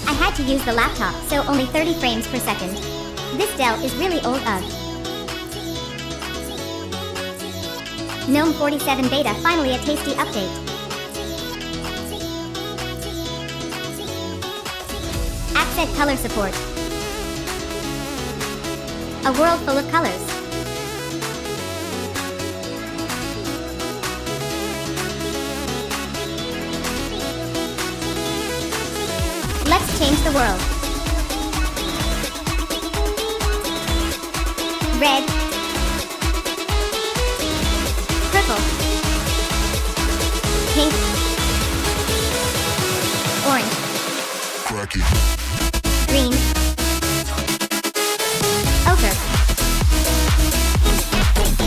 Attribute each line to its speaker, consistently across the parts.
Speaker 1: I had to use the laptop, so only 30 frames per second. This Dell is really old. GNOME 47 beta, finally a tasty update. Accent color support. A world full of colors. Let's change the world. Red. Purple. Pink. Orange.
Speaker 2: Cracky.
Speaker 1: Green. Ochre.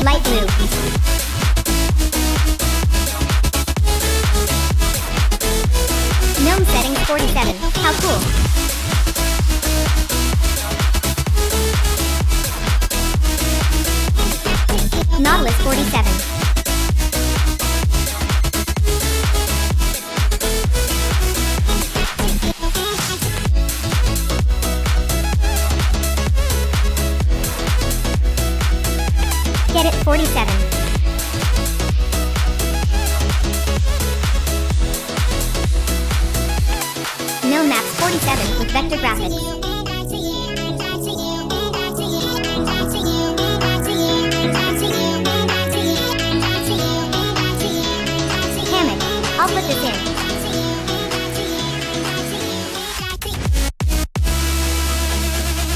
Speaker 1: Light blue. GNOME settings 47. How cool. Nautilus 47. Get it 47. GNOME Maps 47 with vector graphics. Hammock. I'll put this in.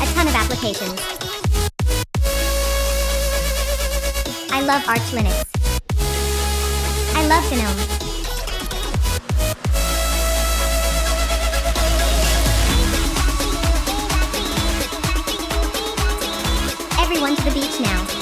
Speaker 1: A ton of applications. I love Arch Linux. I love GNOME. Everyone to the beach now.